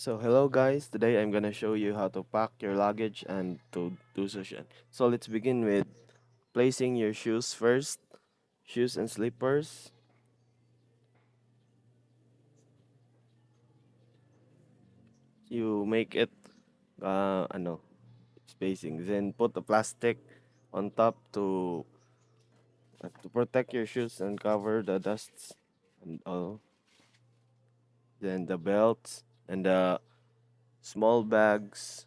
So hello guys, today I'm gonna show you how to pack your luggage and to do sushi. So let's begin with placing your shoes first, shoes and slippers. You make it spacing. Then put the plastic on top to protect your shoes and cover the dusts and all. Then the belts and the small bags.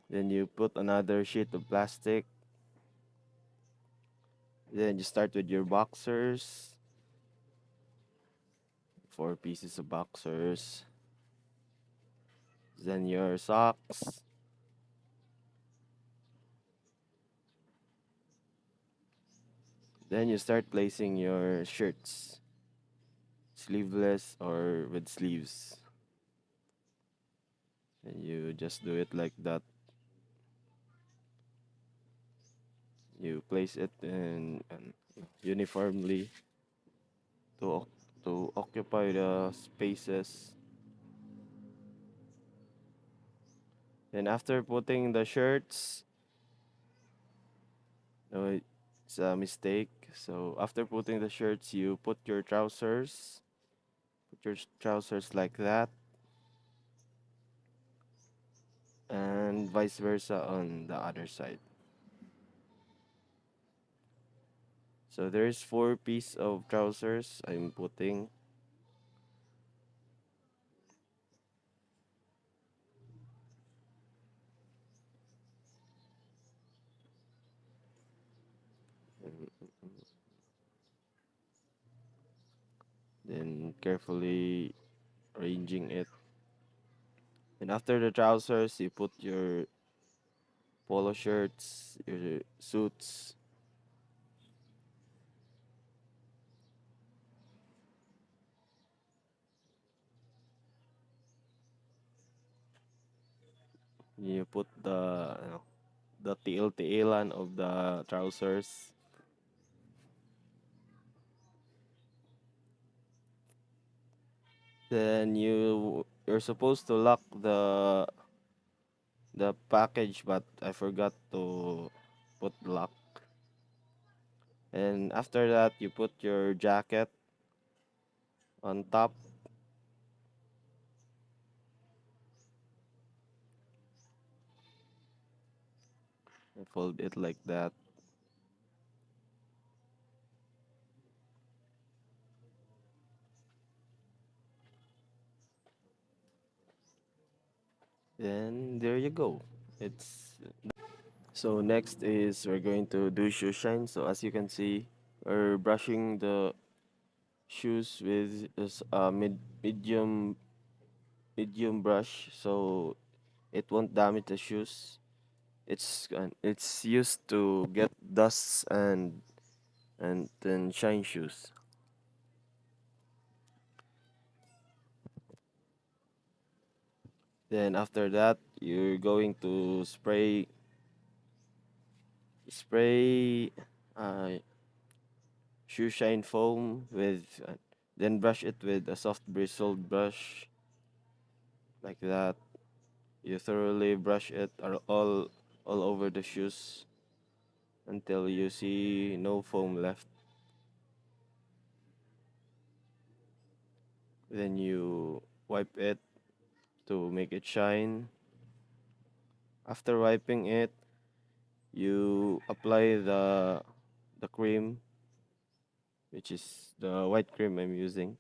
Then you put another sheet of plastic. Then you start with your boxers. Four pieces of boxers. Then your socks. Then you start placing your shirts, sleeveless or with sleeves. And you just do it like that. You place it in uniformly to to occupy the spaces. Then after putting the shirts, no, it's a mistake. So after putting the shirts, you put your trousers. Put your trousers like that, and vice versa on the other side. So there's four piece of trousers I'm putting. Then carefully arranging it. And after the trousers, you put your polo shirts, your suits. You put the tiil-tiilan of the trousers. Then you're supposed to lock the package, but I forgot to put lock. And after that, you put your jacket on top. And fold it like that. Then there you go. It's So next is we're going to do shoe shine. So as you can see, we're brushing the shoes with this medium brush, so it won't damage the shoes. It's used to get dusts and then shine shoes. Then after that, you're going to spray uh, shoe shine foam with then brush it with a soft bristled brush like that. You thoroughly brush it all over the shoes until you see no foam left. Then you wipe it to make it shine. After wiping it, you apply the cream, which is the white cream I'm using,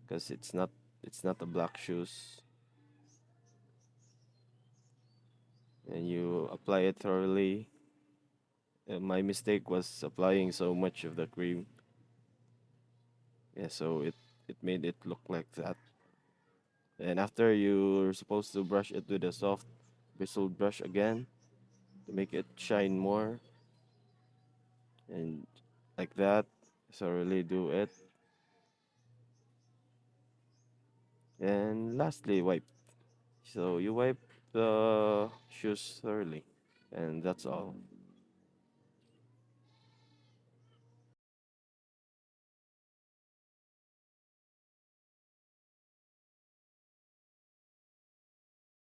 because it's not a black shoes. And you apply it thoroughly. My mistake was applying so much of the cream. Yeah, so it made it look like that. And after you're supposed to brush it with a soft bristled brush again to make it shine more. And like that. So really do it. And lastly, wipe. So you wipe the shoes thoroughly. And that's all.